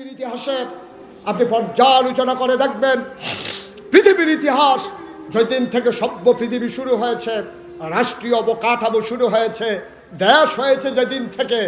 পৃথিবীর ইতিহাসে আপনি পর্যালোচনা করে দেখবেন, পৃথিবীর ইতিহাস যেদিন থেকে সভ্য পৃথিবী শুরু হয়েছে, রাষ্ট্রীয় অবকাঠামো শুরু হয়েছে, দেশ হয়েছে যেদিন থেকে,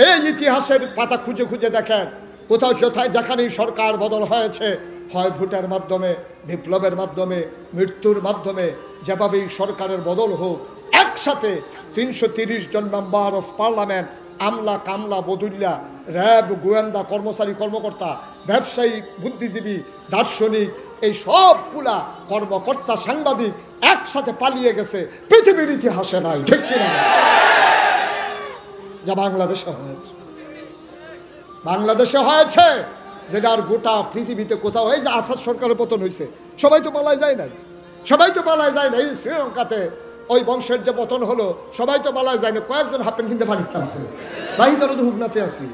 এই ইতিহাসের পাতা খুঁজে খুঁজে দেখেন, কোথাও কোথায় যেখানেই সরকার বদল হয়েছে, হয় ভোটের মাধ্যমে, বিপ্লবের মাধ্যমে, মৃত্যুর মাধ্যমে, যেভাবেই সরকারের বদল হোক, একসাথে 330 জন মেম্বার অফ পার্লামেন্ট, আমলা কামলা বদুল্লা, র্যাব, গোয়েন্দা কর্মচারী কর্মকর্তা, ব্যবসায়ী, বুদ্ধিজীবী, দার্শনিক, এই সবগুলা কর্মকর্তা, সাংবাদিক একসাথে পালিয়ে গেছে, পৃথিবীর ইতিহাসে নাই, ঠিক কিনা? যা বাংলাদেশে হয়েছে, বাংলাদেশে হয়েছে, যেটা আর গোটা পৃথিবীতে কোথাও হয়েছে। আসাদ সরকারের পতন হয়েছে, সবাই তো পালায় যায় নাই, সবাই তো পালায় যায় না। এই শ্রীলঙ্কাতে ওই বংশের যে পতন হলো, সবাই তো পালায় যায় না, কয়েকজন হাফেন কিনতে পানি নামছে, বাহি ধরো তো হুগনাতে আছি।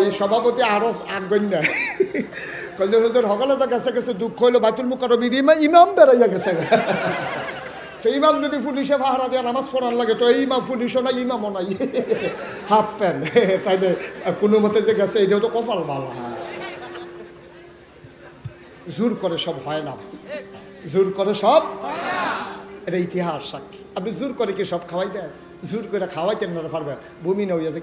এই সভাপতি আরো আগ্রহ নেয়, সকলে তো গেছে গেছে, দুঃখ হইলো বাইতুল মুকাররমের ইমাম বেড়াইয়া গেছে। তো ইমাম যদি পুলিশে পাহারা দেওয়া নামাজ পড়ার লাগে, তো এই ইমাম পুলিশও নাই, ইমামও নাই, হাফ প্যান্ট, তাইলে কোনো মতে যে গেছে, এটাও তো কপাল ভালো। জোর করে সব হয় না, জোর করে সব, এটা ইতিহাস সাক্ষী। আপনি জোর করে কি সব খাওয়াই দেন? জোর করে খাওয়াইতেন না পারবেন, বমি না হইয়া যে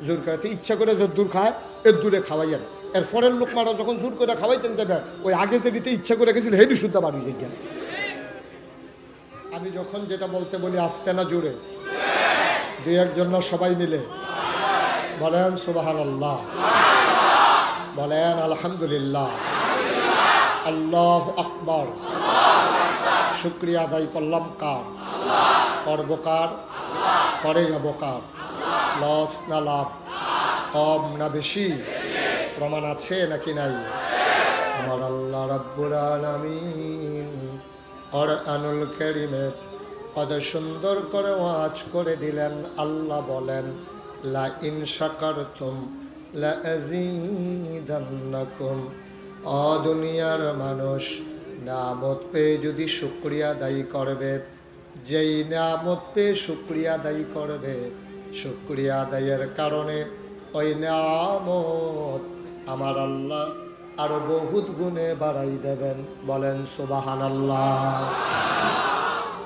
জোর করে ইচ্ছা করে যত দূর খায় এর দূরে খাওয়াইয়েন। এর ফরের লোক মারা যখন জোর করে খাওয়াইতেন যাবেন, ওই আগে যে দিতে ইচ্ছা করে গেছিল হেডি শুদ্ধ বাড়ি যে। আমি যখন যেটা বলতে বলি আস্তে না জোরে, দুই একজন না সবাই মিলে বলেন সুবহানাল্লাহ, বলেন আলহামদুলিল্লাহ, আল্লাহু আকবার। শুকরিয়া আদায় করলাম কার? করবকার, করে যাবকার, লস না লাভ, কম না বেশি, প্রমাণ আছে নাকি নাই? আমার আল্লাহ রাব্বুল আলামিন কুরআনুল কারীমে কত সুন্দর করে ওয়াজ করে দিলেন। আল্লাহ বলেন, লা ইন শাকারতুম লা আযীদান্নাকুম। ও দুনিয়ার মানুষ, নিয়ামত পেয়ে যদি শুকরিয়া আদায় করবে, যেই নিয়ামত পেয়ে শুকরিয়া আদায় করবে, শুকরিয়া আদায়ের কারণে ওই নিয়ামত আমার আল্লাহ আরো বহুত গুণে বাড়াই দেবেন। বলেন সুবহানাল্লাহ।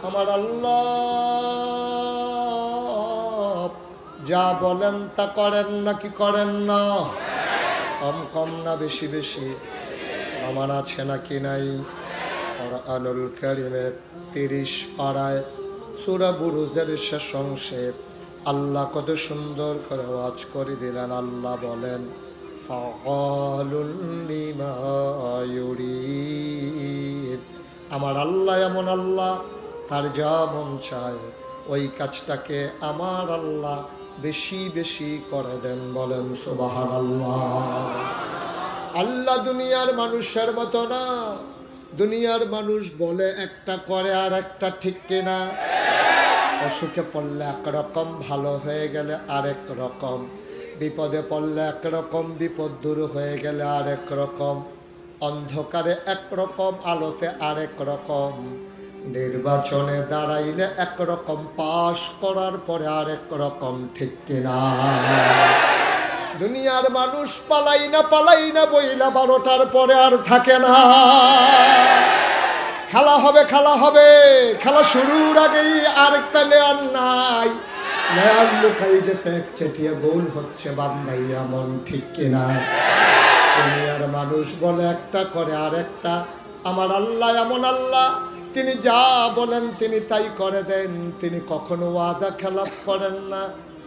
আমার আল্লাহ যা বলেন তা করেন নাকি করেন না? কম কম না বেশি বেশি? প্রমাণ আছে নাকি নাই? কুরআনুল কারীমের 30 পারায় সূরা বুরুজের শেষ অংশে আল্লাহ কত সুন্দর করে ওয়াজ করে দিলেন। আল্লাহ বলেন, ফাআলুল লিমা ইউরিদ। আমার আল্লাহ এমন আল্লাহ, তার যা মন চায় ওই কাজটাকে আমার আল্লাহ বেশি বেশি করে দেন। বলেন সুবহানাল্লাহ। আল্লাহ দুনিয়ার মানুষের মতো না। দুনিয়ার মানুষ বলে একটা, করে আর একটা, ঠিক কিনা? অসুখে পড়লে একরকম, ভালো হয়ে গেলে আরেক রকম, বিপদে পড়লে একরকম, বিপদ দূর হয়ে গেলে আরেক রকম, অন্ধকারে একরকম, আলোতে আরেক রকম, নির্বাচনে দাঁড়াইলে একরকম, পাশ করার পরে আরেক রকম, ঠিক কিনা? দুনিয়ার মানুষ পালাই না বইলা 12টার পরে আর থাকে না। খেলা হবে, খেলা হবে, খেলা শুরুর আগেই আরেক প্লেয়ার নাই, প্লেয়ার লুকাই গেছে, এক চেটিয়া গোল হচ্ছে বান্দাই এমন, ঠিক কিনা? দুনিয়ার মানুষ বলে একটা, করে আরেকটা। আমার আল্লাহ এমন আল্লাহ, তিনি যা বলেন তিনি তাই করে দেন। তিনি কখনো ওয়াদা খেলাফ করেন না।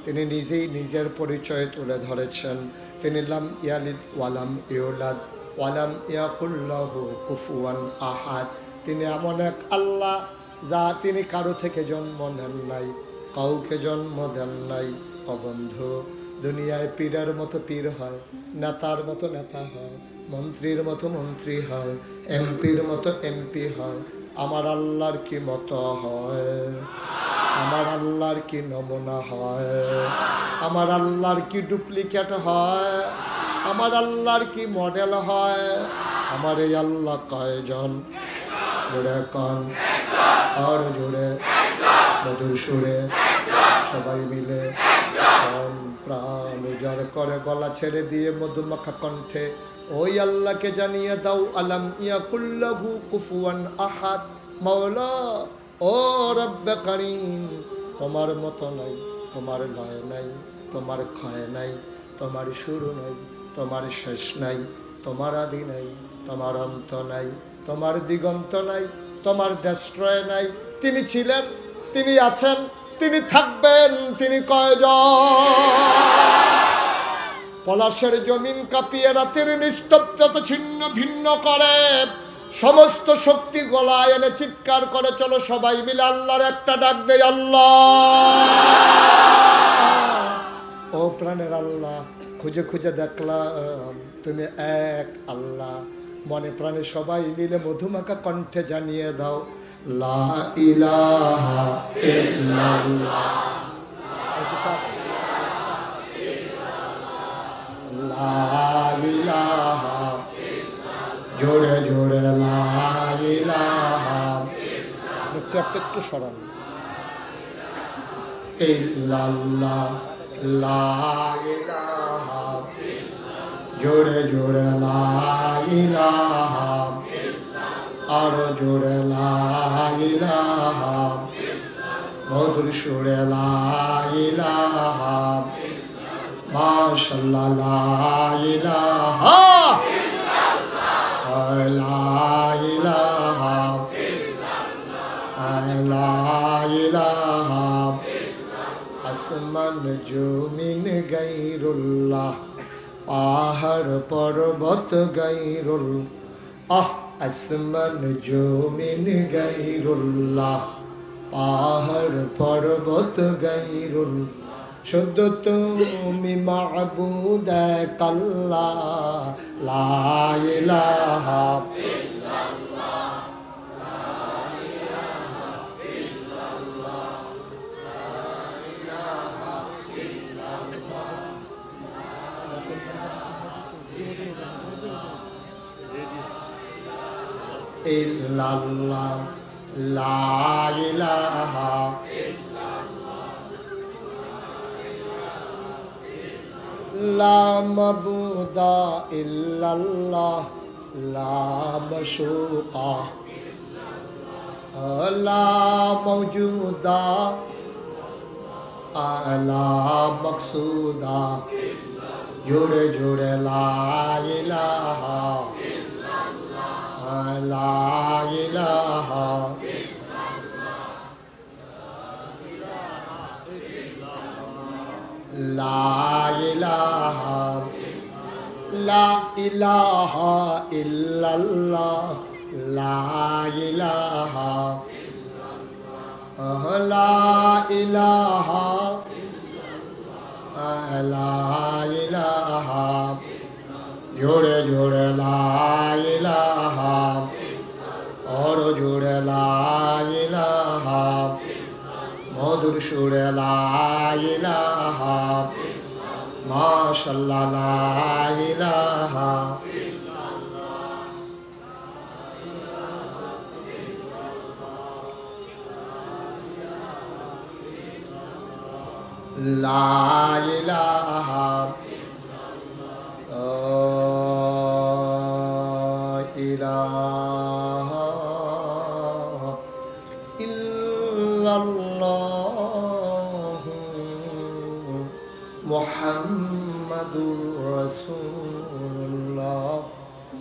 তিনি নিজেই নিজের পরিচয় তুলে ধরেছেন। তিনি লাম ইয়ালিদ ওয়ালাম ইউলাদ ওয়ালাম ইয়াকুল লাহু কুফুয়ান আহাদ। তিনি এমন এক আল্লাহ যা তিনি কারো থেকে জন্ম নেন নাই, কাউকে জন্ম দেন নাই। ও বন্ধু, দুনিয়ায় পীরের মতো পীর হয়, নেতার মতো নেতা হয়, মন্ত্রীর মতো মন্ত্রী হয়, এমপির মতো এমপি হয়। আমার আল্লাহর কি মতো হয়? আমার আল্লাহর কি নমুনা হয়? আমার আল্লাহর কি ডুপ্লিকেট হয়? আমার আল্লাহর কি মডেল হয়? আমার এই আল্লাহ কয়জন? জোরে কন, আর জোরে, মধুর সুরে, সবাই মিলে প্রাণ করে গলা ছেড়ে দিয়ে মধুমাখা কণ্ঠে ওই আল্লাহকে জানিয়ে দাও আলাম ইয়াকুল্লাহু কুফুয়ান আহাদ, মাওলা ও রব্বে কারীম, তোমার মতো নাই, তোমার লয় নাই, তোমার ক্ষয় নাই, তোমার শুরু নাই, তোমার শেষ নাই, তোমার আদি নাই, তোমার অন্ত নাই, তোমার দিগন্ত নাই, তোমার ডেস্ট্রয় নাই। তিনি ছিলেন, তিনি আছেন, তিনি থাকবেন, তিনি কয়জন? পলাশের জমিন কাঁপিয়ে রাতের নিস্তব্ধতা ছিন্ন ভিন্ন করে সমস্ত শক্তি গলায় এনে চিৎকার করে চলো সবাই মিলে আল্লাহর একটা ডাক দেয়, আল্লাহ। ও প্রাণের আল্লাহ, খুঁজে খুঁজে দেখলাম তুমি এক আল্লাহ। মনে প্রাণে সবাই মিলে মধুমাখা কণ্ঠে জানিয়ে দাও লা ইলাহা ইল্লাল্লাহ, লা ইলাহা, জোরে জোরে লা ইলাহা, একটু সরান, ইল্লাল্লাহ, লা ইলাহা, জোরে জোরে লা ইলাহা, আরো জোরে লা ইলাহা, মধুর সুরে লা ইলাহা, মাশাআল্লাহ লা ইলাহা, লা ইলাহা, লা ইলাহা, আসমান জমিন গায়রুল্লাহ, পাহাড় পর্বত গায়রুল, আসমান জমিন গায়রুল্লাহ, পাহাড় পর্বত গায়রুল, শুধু তুমি মাবুদ এক আল্লাহ, লা ইলাহা ইল্লাল্লাহ, লা ইলাহা ইল্লাল্লাহ, লা ইলাহা ইল্লাল্লাহ, ইল্লাল্লাহ, লা ইলাহা লা মাবুদা ইল্লাল্লাহ, লা মাশুকা লা মাওজুদা লা মাকসুদা, জোরে জোরে লা ইলাহা লা ইলাহা, লা ইলাহা, লা ইলাহা ইল্লাল্লাহ, লা ইলাহা, লা ইলাহা, লা ইলাহা, জোরে জোরে লা ইলাহা, और জোরে লা ইলাহা, মধুর সুরে লা ইলাহা, মাশাআল্লাহ লা ইলাহা, লা ইলাহা ইলাহা ইল্লাল্লাহ মুহাম্মাদুর রাসূলুল্লাহ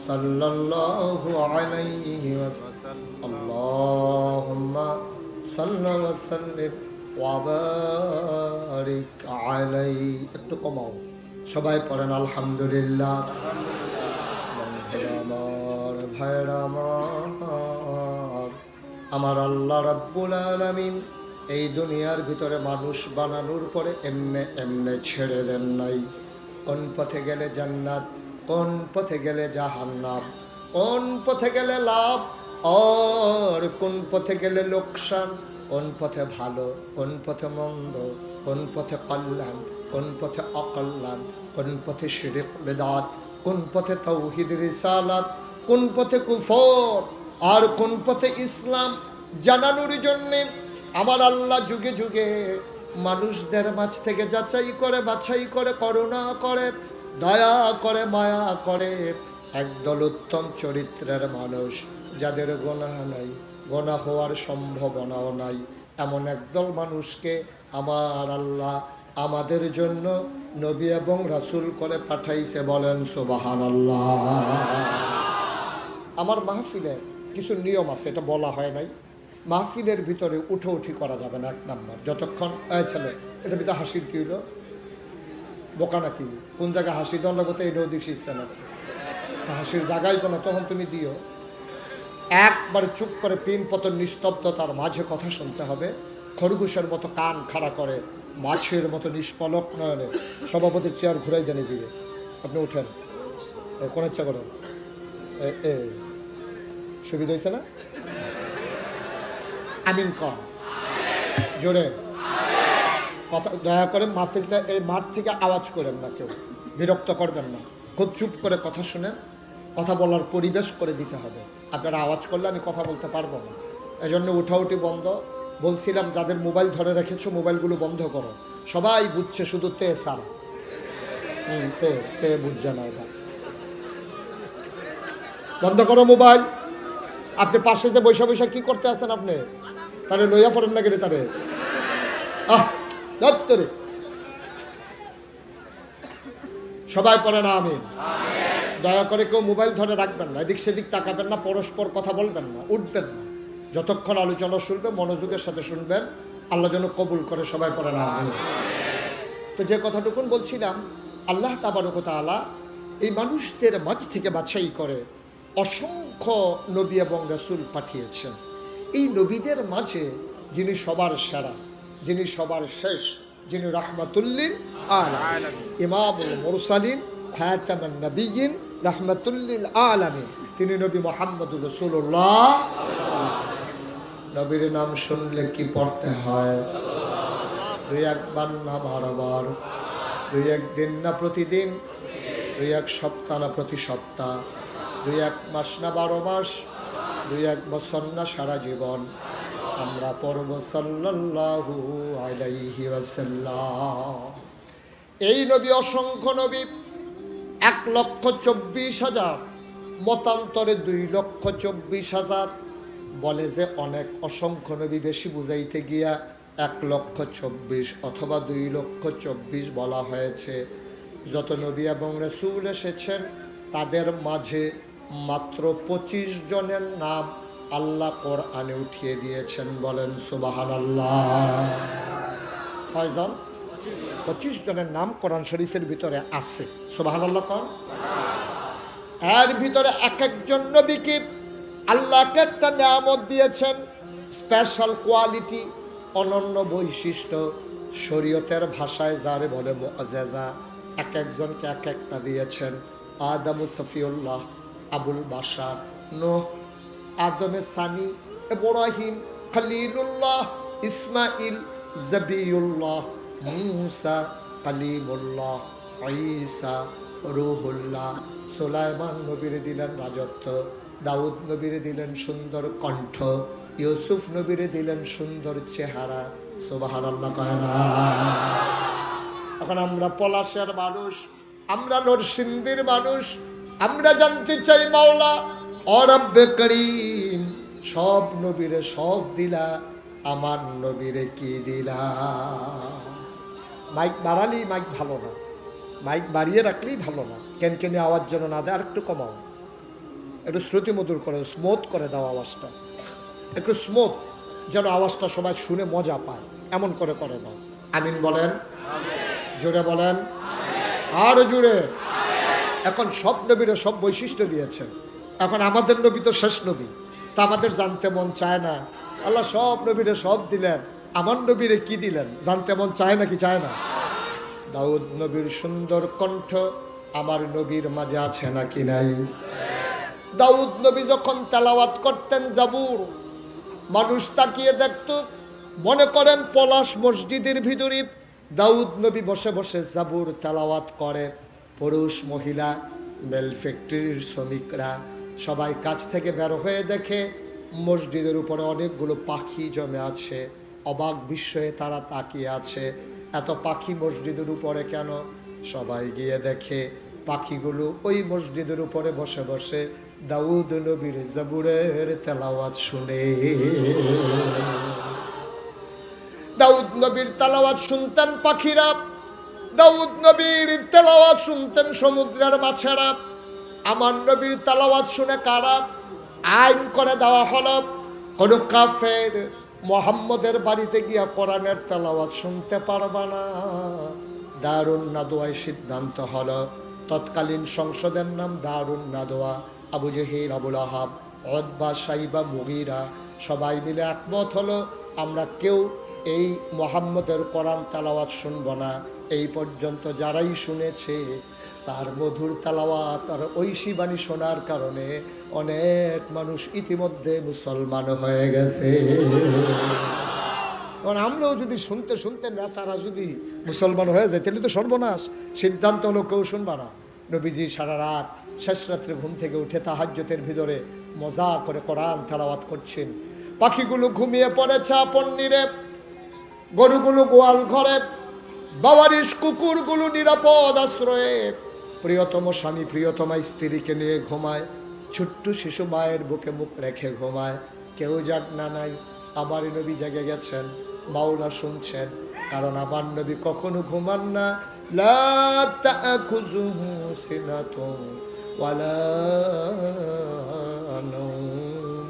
সাল্লাল্লাহু আলাইহি ওয়াসাল্লাম। আল্লাহুম্মা সাল্লি ওয়া সাল্লিম ওয়া বারিক আলাইহি। একটু কমাও, সবাই পড়েন আলহামদুলিল্লাহ। আমার ভাইরা আমার আল্লাহ রাব্বুল আলামিন এই দুনিয়ার ভিতরে মানুষ বানানোর পরে এমনে এমনে ছেড়ে দেন নাই। কোন পথে গেলে জান্নাত, কোন পথে গেলে জাহান্নাম, কোন পথে গেলে লাভ আর কোন পথে গেলে লোকসান, কোন পথে ভালো, কোন পথে মন্দ, কোন পথে কল্যাণ, কোন পথে অকল্যাণ, কোন পথে শিরক বিদআত, কোন পথে তাওহীদ রিসালাত, কোন পথে কুফর আর কোন পথে ইসলাম জানানোর জন্য আমার আল্লাহ যুগে যুগে মানুষদের মাঝ থেকে যাচাই করে বাছাই করে করুণা করে দয়া করে মায়া করে একদল উত্তম চরিত্রের মানুষ যাদের গুনাহ নাই, গুনাহ হওয়ার সম্ভাবনাও নাই, এমন একদল মানুষকে আমার আল্লাহ আমাদের জন্য নবী এবং রাসূল করে পাঠাইছে। বলেন সুবহানাল্লাহ। আমার মাহফিলে কিছু নিয়ম আছে, এটা বলা হয় নাই। মাহফিলের ভিতরে উঠি করা যাবে না, 1 নাম্বার। যতক্ষণ ছেলে এটা ভিতরে হাসির কি হইল, বোকা নাকি? কোন জায়গায় হাসি দণ্ড করতে এটা ওদিক শিখছে না, হাসির জায়গায় কোনো তখন তুমি দিও। একবার চুপ করে পিন পতন নিস্তব্ধতার মাঝে কথা শুনতে হবে। খরগোশের মতো কান খাড়া করে মাছের মতো নিষ্পলক নয়নে সভাপতির চেয়ার ঘুরাই দেনে দিবে। আপনি উঠেন, কোন ইচ্ছা করেন, সুবিধা হয়েছে না? আমিন কর জোরে কথা। দয়া করে মাহফিলটা এই মাঠ থেকে আওয়াজ করেন না, কেউ বিরক্ত করবেন না, খুব চুপ করে কথা শুনেন। কথা বলার পরিবেশ করে দিতে হবে। আপনারা আওয়াজ করলে আমি কথা বলতে পারবো না, এজন্য উঠাউঠি বন্ধ। বলছিলাম যাদের মোবাইল ধরে রেখেছো মোবাইলগুলো বন্ধ করো। সবাই বুঝছে, শুধু তে সারা তে বুঝছে না, এটা বন্ধ করো মোবাইল। আপনি পাশে যে বৈশা বৈশা কি করতে আছেন আপনি? তারে লইয়া পড়েন না কেটে তারে দত্তরে সবাই পড়ে না আমিন। দয়া করে কেউ মোবাইল ধরে রাখবেন না, এদিক সেদিক তাকাবেন না, পরস্পর কথা বলবেন না, উঠবেন না। যতক্ষণ আলোচনা শুনবে মনোযোগের সাথে শুনবেন, আল্লাহ যেন কবুল করে। সবাই পড়ে না আমিন। তো যে কথাটুকুন বলছিলাম, আল্লাহ তাবারক ওয়া তাআলা এই মানুষদের মাঝ থেকে বাছাই করে অসংখ্য নবী এবং রাসূল পাঠিয়েছেন। এই নবীদের মাঝে যিনি সবার সেরা, যিনি সবার শেষ, যিনি রাহমাতুল্লিল আলামিন, ইমামুল মুরসালিন, খাতামুন নবিয়্যিন, রাহমাতুল্লিল আলামিন, তিনি নবী মুহাম্মদুর রাসূলুল্লাহ। নবীর নাম শুনলে কি পড়তে হয়? 2-1 বার না 12 বার, 2-1 দিন না প্রতিদিন, 2-1 সপ্তাহ না প্রতি সপ্তাহ, 2-1 মাস না 12 মাস, 2-1 বছর না সারা জীবন আমরা পড়ব সাল্লাল্লাহু আলাইহি ওয়াসাল্লাম। এই নবী অসংখ্য নবী, 1,24,000, মতান্তরে 2,24,000। বলে যে অনেক অসংখ্য নবী, বেশি বুঝাইতে গিয়া 1,24,000 অথবা 2,24,000 বলা হয়েছে। যত নবী এবং রাসূল এসেছেন তাদের মাঝে মাত্র 25 জনের নাম আল্লাহ কোরআনে উঠিয়ে দিয়েছেন। বলেন সুবহানাল্লাহ। কয়জন? 25 জনের নাম কোরআন শরীফের ভিতরে আছে। সুবহানাল্লাহ কোন? এর ভিতরে এক একজন নবীকে আল্লাহকে একটা নিয়ামত দিয়েছেন, স্পেশাল কোয়ালিটি, অনন্য বৈশিষ্ট্য। শরীয়তের ভাষায় যারে বলে মুআজ্জাজা। এক একজনকে এক একটা দিয়েছেন। আদম সফিউল্লাহ, আবুল বাশার, নূহ, আদমে সানি, ইব্রাহিম, খলিলুল্লাহ, ইসমাইল, জবিউল্লাহ, মুসা, কালিমুল্লাহ, ঈসা, রূহুল্লাহ। সুলাইমান নবীর দিলেন রাজত্ব, দাউদ নবীর দিলেন সুন্দর কণ্ঠ, ইউসুফ নবীর দিলেন সুন্দর চেহারা। সুবহানাল্লাহ কয় না? এখন আমরা পলাশের মানুষ, আমরা নরসিংদীর মানুষ, আমরা জানতে চাই মাওলা ও রব্বে করিম, সব নবীরে সব দিলা, আমার নবীরে কি দিলা? মাইক বাড়ালেই মাইক ভালো না, মাইক বাড়িয়ে রাখলেই ভালো না, কেনকেনে আওয়াজ যেন না দেয়। আর একটু কমাও, একটু শ্রুতিমধুর করে, স্মুথ করে দাও আওয়াজটা, একটু স্মুথ, যেন আওয়াজটা সবাই শুনে মজা পায়, এমন করে করে দাও। আমিন বলেন, জোরে বলেন, আরো জোরে। এখন সব নবীরে সব বৈশিষ্ট্য দিয়েছেন। এখন আমাদের নবী তো শেষ নবী, তা আমাদের জানতে মন চায় না। আল্লাহ সব নবীরে সব দিলেন, আমার নবীরে কি দিলেন জানতে মন চায় না কি চায় না? দাউদ নবীর সুন্দর কণ্ঠ আমার নবীর মাঝে আছে নাকি নাই? দাউদ নবী যখন তেলাওয়াত করতেন জাবুর, মানুষ তাকিয়ে দেখত, মনে করেন পলাশ মসজিদের ভিতরে দাউদ নবী বসে বসে জাবুর তেলাওয়াত করে। পুরুষ মহিলা, মেল ফ্যাক্টরির শ্রমিকরা সবাই কাছ থেকে বের হয়ে দেখে মসজিদের উপরে অনেকগুলো পাখি জমে আছে। অবাক বিস্ময়ে তারা তাকিয়ে আছে। এত পাখি মসজিদের উপরে কেন? সবাই গিয়ে দেখে পাখিগুলো ওই মসজিদের উপরে বসে বসে দাউদ নবীর জাবুরের তেলাওয়াত শুনে। দাউদ নবীর তেলাওয়াত শুনতেন পাখিরা, দাউদ নবীর তেলাওয়াত শুনতেন সমুদ্রের মাছেরা। আমার নবীর তেলাওয়াত শুনে কারা? আইন করে দেওয়া হলো কোন কাফের মুহাম্মদের বাড়িতে গিয়া কোরআনের তেলাওয়াত শুনতে পারবা না। দারুন নাদওয়ায় সিদ্ধান্ত হলো, তৎকালীন সংসদের নাম দারুন নাদওয়া। আবু জেহেল, আবুল আহাব, উতবা, শাইবা, মুগীরা সবাই মিলে একমত হলো, আমরা কেউ এই মুহাম্মদের কোরআন তেলাওয়াত শুনব না। এই পর্যন্ত যারাই শুনেছে তার মধুর তেলাওয়াত আর ঐশী বাণী শোনার কারণে অনেক মানুষ ইতিমধ্যে মুসলমান হয়ে গেছে। কারণ আমরাও যদি শুনতে শুনতে নেতারা যদি মুসলমান হয়ে যায় তাহলে তো সর্বনাশ। সিদ্ধান্ত হলো কেউ শুনবা না। নবীজি সারা রাত শেষ রাত্রে ঘুম থেকে উঠে তাহাজ্জুদের ভিতরে মজা করে কোরআন তেলাওয়াত করছেন। পাখিগুলো ঘুমিয়ে পড়েছে আপন নীড়ে, গরুগুলো গোয়াল ঘরে, বাওয়ারিশ কুকুরগুলো নিরাপদ আশ্রয়ে, প্রিয়তম স্বামী প্রিয়তমা স্ত্রীকে নিয়ে ঘুমায়, ছোট্ট শিশু মায়ের বুকে মুখ রেখে ঘুমায়। কেউ জাগ না নাই, আমার নবী জেগে গেছেন, মাওলা শুনছেন। কারণ আমার নবী কখনো ঘুমান না। লা তা'খুযুহু সিনাতুন ওয়ালা নাওম।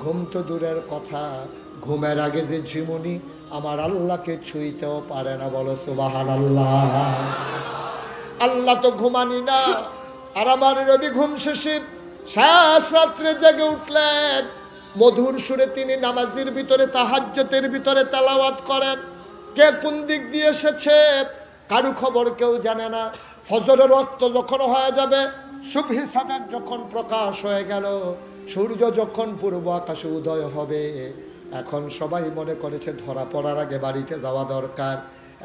ঘুম তো দূরের কথা, ঘুমের আগে যে ঝিমুনি আমার আল্লাহকে ছুঁইতেও পারে না। বলো সুবহানাল্লাহ। আল্লাহ তো ঘুমানি না, আর আমার নবী ঘুম শেষে শেষ রাত্রে জেগে উঠলেন। মধুর সুরে তিনি নামাজের ভিতরে তাহাজ্জুদের ভিতরে তেলাওয়াত করেন। কে কোন দিক দিয়ে এসেছে কারো খবর কেউ জানে না। ফজরের ওয়াক্ত যখন হয়ে যাবে, সুবহি সাদাত যখন প্রকাশ হয়ে গেল, সূর্য যখন পূর্ব আকাশে উদয় হবে, এখন সবাই মনে করেছে ধরা পড়ার আগে বাড়িতে যাওয়া দরকার।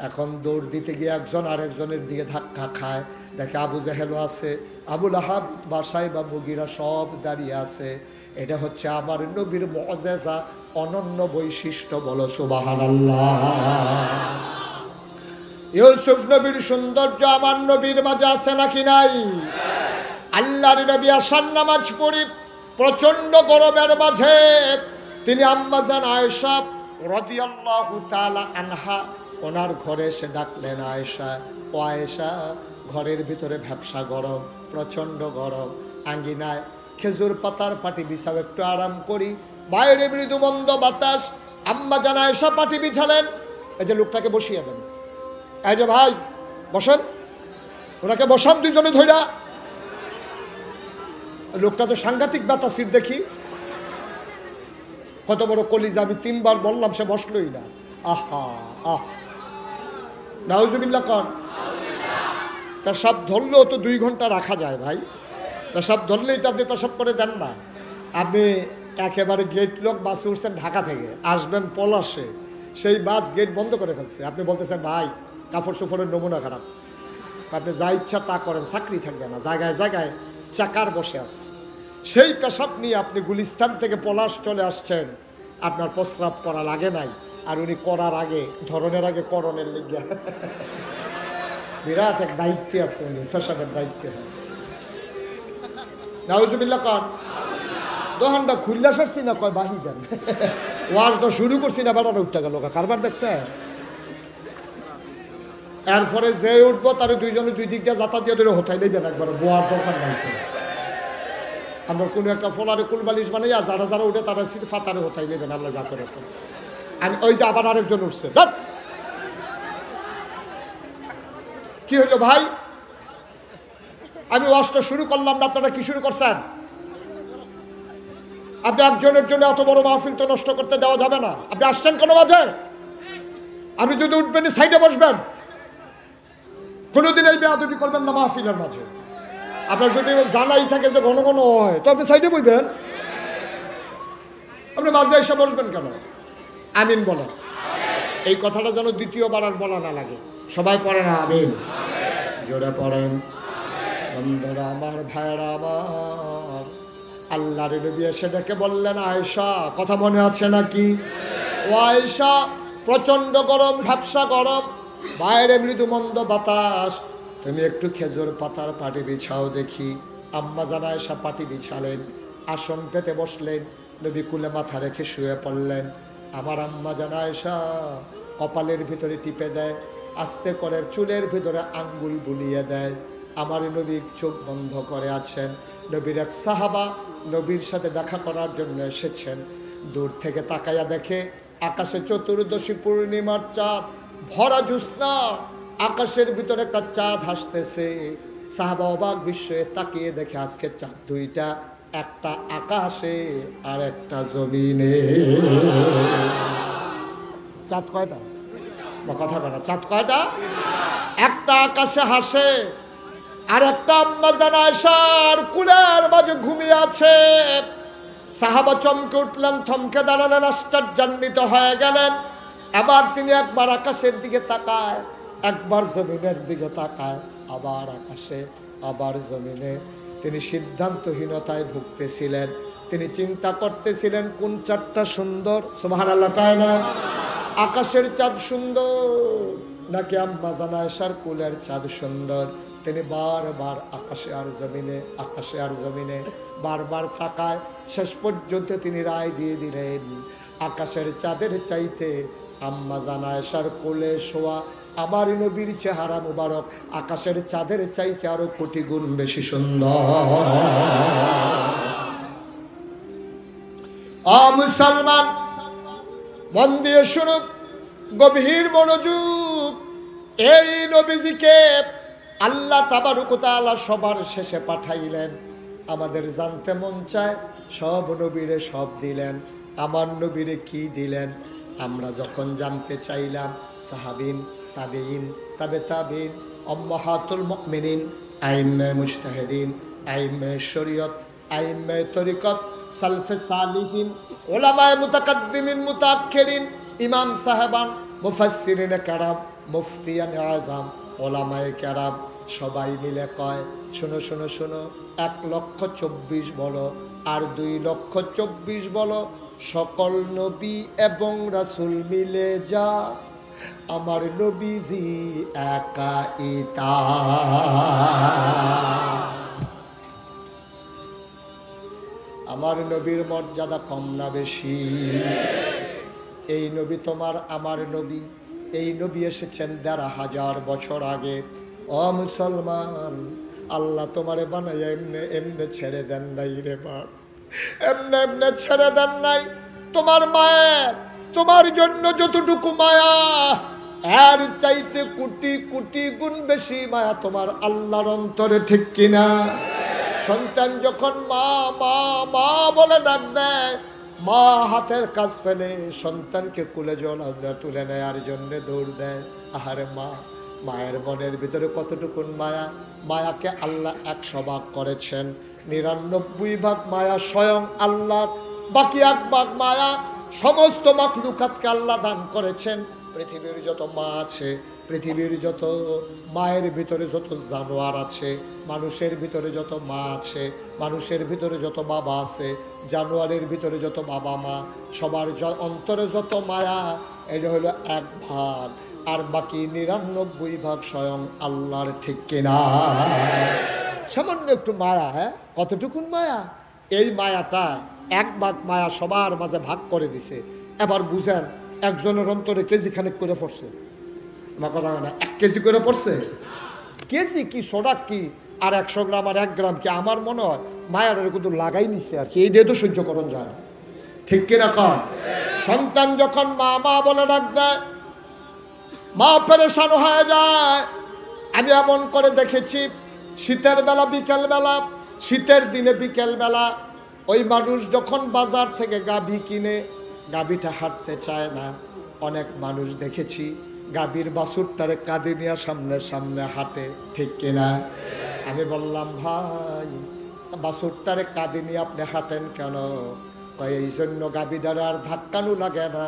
এখন দৌড় দিতে গিয়ে একজন আরেকজনের দিকে ধাক্কা খায়। দেখে আবু জেহেলও আছে, আবুল আহাব, বাসায় বা মুগীরা সব দাঁড়িয়ে আছে। এটা হচ্ছে আমার নবীর মুআজিজা, অনন্য বৈশিষ্ট্য। বলো সুবহানাল্লাহ। ইউসুফ নবীর সৌন্দর্য আমার নবীর মাঝে আছে নাকি নাই? আল্লাহর নবী আশার নামাজ পড়ি প্রচন্ড গরমের মাঝে তিনি আম্মাজান আয়েশা রাদিয়াল্লাহু তাআলা আনহা ওনার ঘরে এসে ডাকলেন, আয়েশা, ও আয়েশা। ঘরের ভিতরে ভ্যাপসা গরম, প্রচন্ড গরম। আঙ্গিনায় খেজুর পাতার পাটি বিছাও, একটু আরাম করি। বাইরে মৃদু মন্দ বাতাস। আম্মাজান আয়েশা পাটি বিছালেন। এই যে লোকটাকে বসিয়ে দেন, এই যে ভাই বসেন, ওনাকে বসান দুইজনে ধইরা। লোকটা তো সাংঘাতিক বাতাসির দেখি, কত বড় কলিজা। আমি 3 বার বললাম, সে বসলই না। আহা আহ, নাউজুবিল্লাহ কন। পেশাব ধরলেও তো 2 ঘন্টা রাখা যায় ভাই। পেশাব ধরলেই তো আপনি পেশাব করে দেন না। আপনি একেবারে গেট লোক বাসে উঠছেন ঢাকা থেকে, আসবেন পলাশে, সেই বাস গেট বন্ধ করে ফেলছে। আপনি বলতেছেন ভাই কাপড় চোপড়ের নমুনা খারাপ, আপনি যা ইচ্ছা তা করেন, চাকরি থাকবে না। জায়গায় জায়গায় চাকার বসে আছে। সেই পেশাব নিয়ে আপনি গুলিস্তান থেকে পলাশ চলে আসছেন, আপনার প্রস্রাব করা লাগে নাই। আর উনি করার আগে, ধরনের আগে করণের লিগে বিরাট এক দায়িত্বে আছে উনি, পেশাবের দায়িত্বে। নাউজুবিল্লাহ কন। দোহানটা খুললা সারছি না, কয় বাহি দেন। ওয়াজটা শুরু করছি না, বেড়াটা উঠতে গেল। কারবার দেখছে। এরপরে যে উঠবো তার দুইজনে 2 দিক দিয়ে যাতা দিয়ে ধরে হোতাই নেবেন একবার, বোয়ার দরকার নাই। আমরা কোনো একটা ফোলারে কুলবালিশ বানাইয়া যারা যারা উঠে তারা ফাতারে হোতাই নেবেন, আল্লাহ যা করে। আমি ওই যে আবার আরেকজন উঠছে, কি হইলো ভাই? আমি ওয়াজটা শুরু করলাম না, আপনারা কি শুরু করছেন? আপনি একজনের জন্য এত বড় মাহফিল তো নষ্ট করতে দেওয়া যাবে না। আপনি আসছেন কেন মাঝে? আপনি যদি উঠবেন সাইডে বসবেন, কোনোদিন এই বেয়াদবি করবেন না মাহফিলের মাঝে। আপনার যদি জানাই থাকে যে ঘন ঘন হয়, তো আপনি সাইডে বইবেন। আপনি মাঝে এসে বসবেন কেন? আমিন বলেন। এই কথাটা যেন দ্বিতীয়বার আর বলা না লাগে। সবাই পড়েন আমিন, জোরে পড়েন। বন্ধুরা আমার, ভাইরা আমার, আল্লাহর নবী এসে ডেকে বললেন, আয়েশা, কথা মনে আছে নাকি? ও আয়েশা, প্রচণ্ড গরম, ভ্যাপসা গরম, বাইরে মৃদু মন্দ বাতাস, তুমি একটু খেজুর পাতার পাটি বিছাও দেখি। আম্মা জান আয়েশা পাটি বিছালেন, আসন পেতে বসলেন, নবী কুলে মাথা রেখে শুয়ে পড়লেন। আমার আম্মা জান আয়েশা কপালের ভিতরে টিপে দেয়, আস্তে করে চুলের ভিতরে আঙ্গুল বুলিয়ে দেয়। আমার নবী চোখ বন্ধ করে আছেন। নবীর এক সাহাবা নবীর সাথে দেখা করার জন্য এসেছেন। দূর থেকে তাকাইয়া দেখে আকাশে চতুর্দশী পূর্ণিমার চাঁদ, ভরা জ্যোৎস্না, আকাশের ভিতরে একটা চাঁদ হাসতেছে। সাহাবা অবাক বিস্ময়ে তাকিয়ে দেখে আজকে চাঁদ দুইটা, একটা আকাশে আর একটা জমিনে। চাঁদ কয়টা? কথা বলা, চাঁদ কয়টা? একটা আকাশে হাসে, আর একটা আম্মা জান আয়েশার কুলের মাঝে ঘুমিয়ে আছে। সাহাবা চমকে উঠলেন, থমকে দাঁড়ালেন, আশ্চর্যান্বিত হয়ে গেলেন। আবার তিনি একবার আকাশের দিকে তাকায়, একবার জমিনের দিকে তাকায়, আবার আকাশে, আবার জমিনে। তিনি সিদ্ধান্তহীনতায় ভুগতেছিলেন। তিনি চিন্তা করতেছিলেন কোন চাঁদটা সুন্দর। সুবহানাল্লাহ কয় না? আকাশের চাঁদ সুন্দর নাকি আম্মা জান আয়েশার কুলের চাঁদ সুন্দর? তিনি বারবার আকাশে আর জমিনে, আকাশে আর জমিনে বারবার তাকায়। শেষ পর্যন্ত তিনি রায় দিয়ে দিলেন, আকাশের চাঁদের চাইতে আম্মা জান আয়েশার কোলে শোয়া আমার নবীর চেহারা মুবারক আকাশের চাঁদের চাইতে আরো কোটি গুণ বেশি সুন্দর। মুসলমান, মন দিয়ে শুনুন, গভীর মনোযোগ। এই নবীজিকে আল্লাহ তাবারক ওয়া তাআলা সবার শেষে পাঠাইলেন। আমাদের জানতে মন চায়, সব নবীরে সব দিলেন, আমার নবীরে কি দিলেন? আমরা যখন জানতে চাইলাম, সাহাবিন, তাবেইন, তাবে তাবেইন, উম্মাহাতুল মুমিনিন, আইম্মে মুজতাহিদিন, আইম্মে শরীয়ত, আইম্মে তরিকত, সালফে সালিহিন, উলামায়ে মুতাকাদ্দিমিন মুতাআখিরিন, ইমাম সাহেবান, মুফাসসিরিনে কেরাম, মুফতিয়ানে আযম, উলামায়ে কেরাম সবাই মিলে কয়, শোনো শোনো শোনো, 1,24,000 বলো আর 2,24,000 বলো, সকল নবী এবং রাসূল মিলে যা আমার নবীজি একাই তা। আমার নবীর মর্যাদা কম না বেশি? এই নবী তোমার আমার নবী। এই নবী এসেছেন 1,500 বছর আগে। ও মুসলমান, আল্লাহ তোমারে বানাইয়া এমনে এমনে ছেড়ে দেন নাই রে বাপ, এমনে এমনে ছেড়ে দেন নাই। তোমার মায়ের, তোমার জন্য যতটুকু মায়া, এর চাইতে কোটি কোটি গুণ বেশি মায়া তোমার আল্লাহর অন্তরে, ঠিক কিনা? সন্তান যখন মা মা মা বলে ডাক দেয়, মা হাতের কাজ ফেলে সন্তানকে কুলে জড়ায় তুলে নেয়ার জন্য দৌড় দেয়। আহারে মা, মায়ের মনের ভিতরে কতটুকুন মায়া। মায়াকে আল্লাহ 100 ভাগ করেছেন, 99 ভাগ মায়া স্বয়ং আল্লাহর, বাকি 1 ভাগ মায়া সমস্ত মাখলুকাতকে আল্লাহ দান করেছেন। পৃথিবীর যত মা আছে, পৃথিবীর যত মায়ের ভিতরে যত জানোয়ার আছে, মানুষের ভিতরে যত মা আছে, মানুষের ভিতরে যত বাবা আছে, জানোয়ারের ভিতরে যত বাবা মা, সবার অন্তরে যত মায়া, এটা হলো 1 ভাগ, আর বাকি 99 ভাগ স্বয়ং আল্লাহর, ঠিক কিনা? সামান্য একটু মায়া, হ্যাঁ, কতটুকুন মায়া? এই মায়াটা 1 ভাগ মায়া সবার মাঝে ভাগ করে দিছে। এবার বুঝেন, একজনের অন্তরে কেজি খানিক করে পড়ছে, আমার কথা না, 1 কেজি করে পড়ছে। কেজি কি, সোডা কি, আর 100 গ্রাম আর 1 গ্রাম কি? আমার মনে হয় মায়ার কিন্তু লাগাই নিচ্ছে আর কি, এই দিয়ে তো সহ্য করণ যায় না, ঠিক কিনা কন? সন্তান যখন মা মা বলে ডাক দেয়, মা পেরেশান হয়ে যায়। আমি এমন করে দেখেছি, শীতের বেলা, বিকেল বেলা, শীতের দিনে বিকেল বেলা, ওই মানুষ যখন বাজার থেকে গাভী কিনে, গাভীটা হাঁটতে চায় না। অনেক মানুষ দেখেছি গাভীর বাছুরটারে কাঁধে নিয়ে সামনে সামনে হাঁটে, ঠিক কিনা? আমি বললাম, ভাই বাছুরটারে কাঁধে নিয়ে আপনি হাঁটেন কেন? এই জন্য গাভীটারে আর ধাক্কানো লাগে না,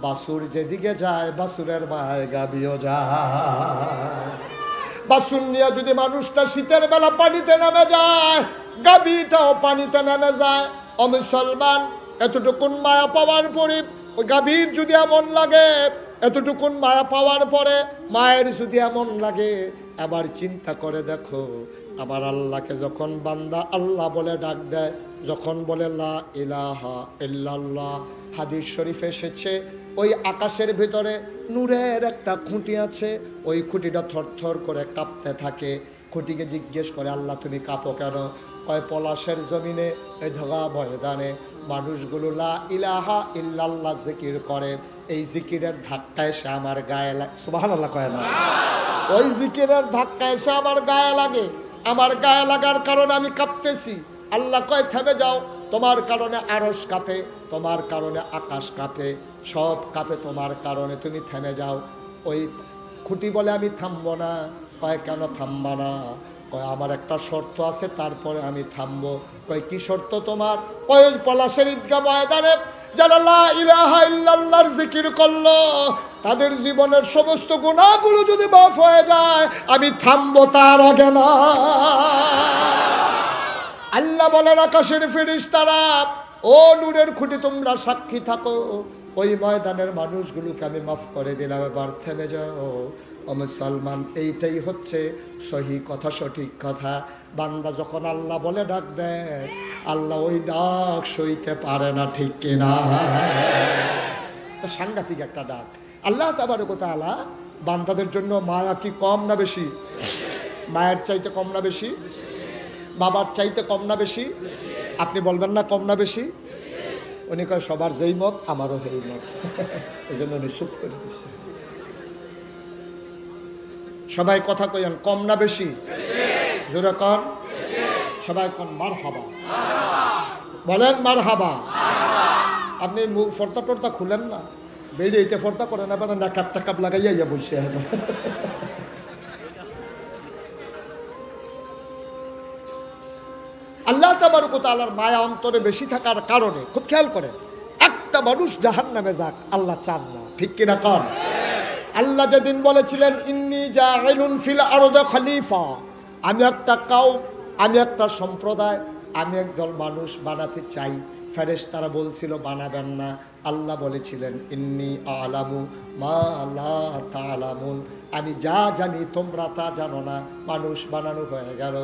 বাছুর যেদিকে যায় বাছুরের মায় গাভীও যায়। বাছুর নিয়ে যদি মানুষটা শীতের বেলা পানিতে নেমে যায়, গাভীটাও পানিতে নেমে যায়। ও মুসলমান, এতটুকুন মায়া পাওয়ার পরে ওই গাভীর যদি এমন লাগে, এতটুকুন মায়া পাওয়ার পরে মায়ের যদি এমন লাগে, আবার চিন্তা করে দেখো আমার আল্লাহকে যখন বান্দা আল্লাহ বলে ডাক দেয়, যখন বলে লা ইলাহা ইল্লাল্লাহ, হাদিস শরীফে এসেছে ওই আকাশের ভিতরে নূরের একটা খুঁটি আছে, ওই খুঁটিটা থরথর করে কাঁপতে থাকে। খুঁটিকে জিজ্ঞেস করে আল্লাহ তুমি কাঁপো কেন? কয় পলাশের জমিনে এই ধোয়া ময়দানে মানুষগুলো লা ইলাহা ইল্লাল্লাহ জিকির করে, এই জিকিরের ধাক্কায় সে আমার গায়ে লাগে। সুবহানাল্লাহ কয় না? ওই জিকিরের ধাক্কায় সে আমার গায়ে লাগে, আমার গায়ে লাগার কারণে আমি কাঁপতেছি। আল্লাহ কয় থেমে যাও, তোমার কারণে আরশ কাঁপে, তোমার কারণে আকাশ কাঁপে, সব কাঁপে তোমার কারণে, তুমি থেমে যাও। ওই খুঁটি বলে আমি থামবো না। কয় কেন থামবা না? কয় আমার একটা শর্ত আছে, তারপরে আমি থামবো। কয় কি শর্ত তোমার? কয় পলাশের ঈদগাহ ময়দানে যারা লা ইলাহা ইল্লাল্লাহর জিকির করলো তাদের জীবনের সমস্ত গুনাহগুলো যদি মাফ হয়ে যায়, আমি থামবো তার আগে না। আল্লাহ বলেন আকাশের ফেরেশতারা, ও নূরের খুঁটি তোমরা সাক্ষী থাকো, ওই ময়দানের মানুষগুলোকে আমি মাফ করে দিলাম, এবার থেমে যাও। ও মুসলমান, এইটাই হচ্ছে সহি কথা, সঠিক কথা। বান্দা যখন আল্লাহ বলে ডাক দেয়, আল্লাহ ওই ডাক সইতে পারে না, ঠিক কিনা? সাংঘাতিক একটা ডাক। আল্লাহ তাবারক ওয়া তাআলা বান্দাদের জন্য মায়া কি কম না বেশি? মায়ের চাইতে কম না বেশি? বাবার চাইতে কম না বেশি? আপনি বলবেন না কম না বেশি? উনি কয় সবার যেই মত আমারও সেই মত, এই জন্য উনি চুপ করে দিচ্ছে। সবাই কথা কইন কম না বেশি? জোরে কন, সবাই কন মারহাবা, বলেন মারহাবা। আপনি মুখ ফর্দা টর্দা খুলেন না, বেরিয়ে ফর্দা করেন, আবার নাকাপ টাকাপ লাগাইয়া ইয়া বলছে। আল্লাহ তাবারক ওয়া তাআলার মায়া অন্তরে বেশি থাকার কারণে খুব খেয়াল করেন, একটা মানুষ জাহান্নামে যাক আল্লাহ চান না, ঠিক কিনা কন? আল্লাহ যেদিন বলেছিলেন ইন্নী জাইলুন ফিল আরদি খলিফা, আমি একটা কওম, আমি একটা সম্প্রদায়, আমি একদল মানুষ বানাতে চাই, ফেরেশতারা বলছিল বানাবেন না। আল্লাহ বলেছিলেন ইন্নী আলামু মা লা তা'লামুন, আমি যা জানি তোমরা তা জানো না। মানুষ বানানো হয়ে গেল।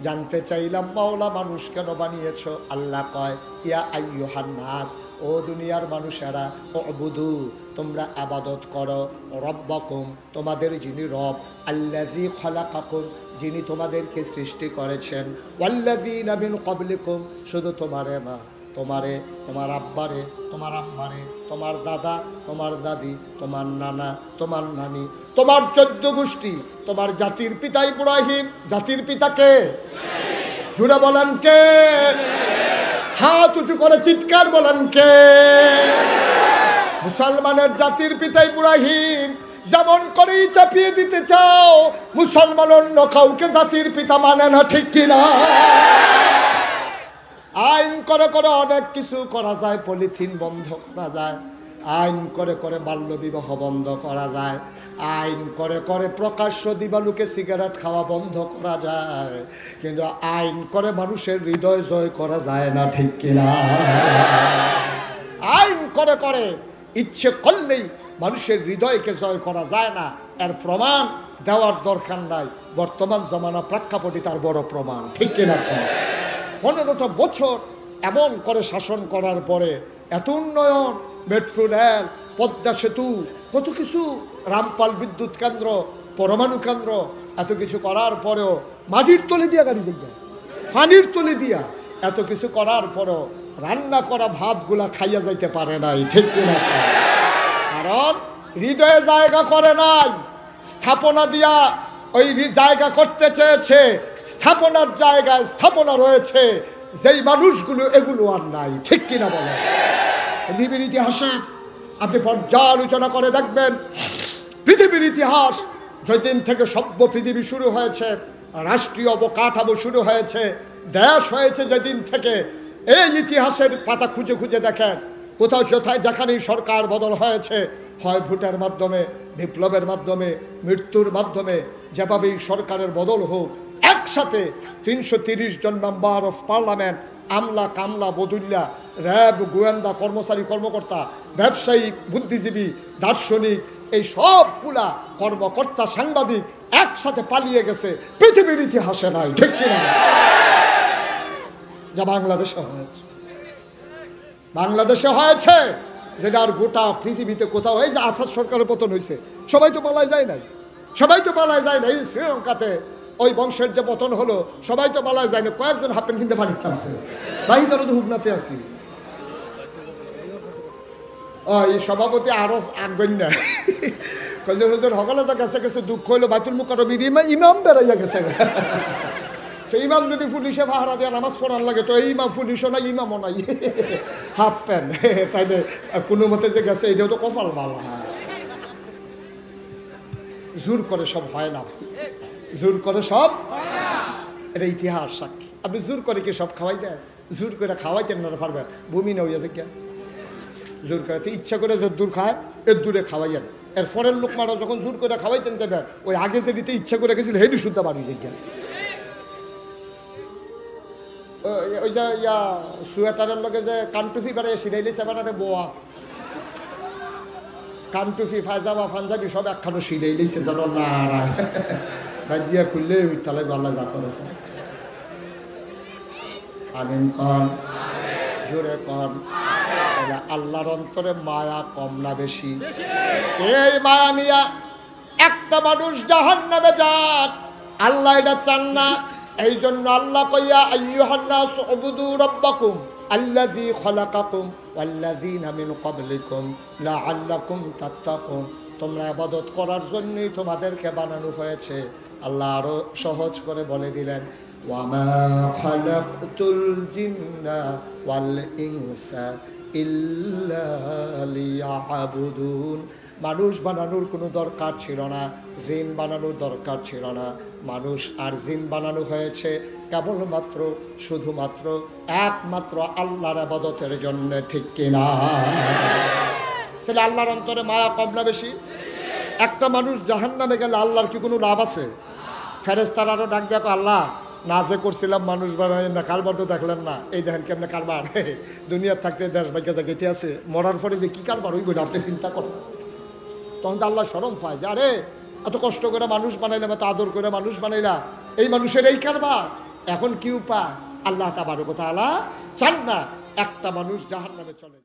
জানতে চাইলাম মাওলা মানুষ কেন বানিয়েছো? আল্লাহ কয় ইয়া আইয়ুহান নাস, ও দুনিয়ার মানুষেরা, উবুদু, তোমরা ইবাদত করো, রব্বাকুম, তোমাদের যিনি রব, আল্লাযী খলাকাকুম, যিনি তোমাদেরকে সৃষ্টি করেছেন, ওয়াল্লাযীনা মিন ক্বাবলিকুম, শুধু তোমারে না, তোমারে, তোমার আব্বারে, তোমার আম্মারে, তোমার দাদা, তোমার দাদি, তোমার নানা, তোমার নানি, তোমার 14 গোষ্ঠী, তোমার জাতির পিতা ইব্রাহিম। জাতির পিতা কে? জুড়ে বলেন কে? হাত উঁচু করে চিৎকার বলেন কে? মুসলমানের জাতির পিতা ইব্রাহিম। যেমন করেই চাপিয়ে দিতে চাও, মুসলমান অন্য কাউকে জাতির পিতা মানে না, ঠিক কিনা? আইন করে করে অনেক কিছু করা যায়, পলিথিন বন্ধ করা যায়, আইন করে করে বাল্য বিবাহ বন্ধ করা যায়, আইন করে করে প্রকাশ্য দিবালুকে সিগারেট খাওয়া বন্ধ করা যায়, কিন্তু আইন করে মানুষের হৃদয় জয় করা যায় না, ঠিক কিনা? আইন করে করে ইচ্ছে করলেই মানুষের হৃদয়কে জয় করা যায় না, এর প্রমাণ দেওয়ার দরকার নাই। বর্তমান জমানা প্রেক্ষাপটই তার বড় প্রমাণ, ঠিক কিনা? 15টা বছর এমন করে শাসন করার পরে এত উন্নয়ন, মেট্রো রেল, পদ্মা সেতু, কত কিছু, রামপাল বিদ্যুৎ কেন্দ্র, পরমাণু কেন্দ্র, এত কিছু করার পরেও মাটির তলে দিয়া গাড়ি যাই, পানির তলে দিয়া এত কিছু করার পরেও রান্না করা ভাতগুলা খাইয়া যাইতে পারে নাই, ঠিক কিনা? কারণ হৃদয়ে জায়গা করে নাই, স্থাপনা দিয়া ওই জায়গা করতে চেয়েছে, স্থাপনার জায়গায় স্থাপনা রয়েছে, যেই মানুষগুলো এগুলো আর নাই, ঠিক কিনা বলে? পৃথিবীর ইতিহাসে আপনি পর্যালোচনা করে দেখবেন, পৃথিবীর ইতিহাস যেদিন থেকে সভ্য পৃথিবী শুরু হয়েছে, রাষ্ট্রীয় অবকাঠামো শুরু হয়েছে, দেশ হয়েছে যেদিন থেকে, এই ইতিহাসের পাতা খুঁজে খুঁজে দেখেন, কোথাও কোথায় যেখানেই সরকার বদল হয়েছে, হয় ভোটের মাধ্যমে, বিপ্লবের মাধ্যমে, মৃত্যুর মাধ্যমে, যেভাবেই সরকারের বদল হোক, একসাথে 330 জন মেম্বার অফ পার্লামেন্ট আমলা কামলা বদুল্লা র্যাব গোয়েন্দা কর্মচারী কর্মকর্তা ব্যবসায়িক বুদ্ধিজীবী দার্শনিক এই সবগুলা কর্মকর্তা সাংবাদিক একসাথে পালিয়ে গেছে, পৃথিবীর ইতিহাসে নাই, ঠিক কিনা? যা বাংলাদেশে হয়েছে, বাংলাদেশে হয়েছে, যেটা আর গোটা পৃথিবীতে কোথাও হয়েছে। আসাদ সরকারের পতন হয়েছে, সবাই তো পালায় যায় নাই, সবাই তো পালায় যায় না। এই শ্রীলঙ্কাতে ওই বংশের যে পতন হলো, সবাই তো পালায় যায় না, কয়েকজন হাফ প্যান্ট কিনতে পানি নামছে, বাহিদারও তো হুগনাতে আছি। ওই সভাপতি আরো আগবেন না, সকলে তো গেছে গেছে, দুঃখ হইলো বাইতুল মুকাররমের ইমাম বেড়াইয়া গেছে। তো ইমাম যদি পুলিশে পাহারা দিয়ে নামাজ পড়ার লাগে, তো এই ইমাম পুলিশও নাই, ইমামও নাই, হাফ প্যান্ট, তাইলে কোনো মতে যে গেছে, এটাও তো কপাল ভালো। জোর করে সব হয় না, জোর করে সব, এটা ইতিহাস সাক্ষী। আপনি জোর করে কি সব খাওয়াই দেন? জোর করে খাওয়াইতেন না পারবেন, ভূমি না হইয়াছে কে? জোর করে তো ইচ্ছা করে যত দূর খায় এর দূরে খাওয়াইয়েন। এর ফরের লোক মারা যখন জোর করে খাওয়াইতেন যাবেন, ওই আগে যে দিতে ইচ্ছা করে গেছিল হেডি শুদ্ধ বাড়ি গিয়া। ওই যে ইয়া সোয়েটারের লগে যে কানটুফি বেড়াই সিরাইলে সেবারে বোয়া, কানটুফি ফায়জামা পাঞ্জাবি সব একখানো সিরাইলেছে যেন না ভাই দিয়া খুললে ওই তালাই বাল্লা যা করে। আমিন কন, জোরে কন। আল্লাহর অন্তরে মায়া কম না বেশি? এই মায়া নিয়া একটা মানুষ জাহান্নামে যাক, আল্লাহ এটা চান না। এই জন্য আল্লাহ কইয়া আইয়ুহান নাস উবুদু রাব্বাকুম আল্লাযী খালাকাকুম ওয়াল্লাযীনা মিন ক্বাবলিকুম লাআল্লাকুম তাত্তাকুন। তোমরা ইবাদত করার জন্যই তোমাদেরকে বানানো হয়েছে। আল্লাহ আরো সহজ করে বলে দিলেন, ওয়ামা খালাকতুল জিন্না ওয়াল ইনসা ইল্লা লিয়াবুদুন। মানুষ বানানোর কোনো দরকার ছিল না, জিন বানানোর দরকার ছিল না। মানুষ আর জিন বানানো হয়েছে কেবলমাত্র শুধুমাত্র একমাত্র আল্লাহর ইবাদতের জন্য, ঠিক কিনা? তাহলে আল্লাহর অন্তরে মায়া কম না বেশি? একটা মানুষ জাহান্নামে গেলে আল্লাহর কি কোনো লাভ আছে? ফেরেশতারাও ডাক দেখো, আল্লাহ না যে করছিলাম মানুষ বানাই না, কারবার তো দেখলেন না, এই দেখেন কেমনে কারবার, দুনিয়ার থাকতে দেশ ভাগ্য জায়গাতে আছে, মরার পরে যে কি কারবার হইব আপনি চিন্তা করেন। তখন তো আল্লাহ শরম পায় যে আরে এত কষ্ট করে মানুষ বানাইলাম, এত আদর করে মানুষ বানাইলাম, এই মানুষের এই কারবার, এখন কি উপায়? আল্লাহ তাবারক ওয়া তাআলা চান না একটা মানুষ জাহান্নামে চলে।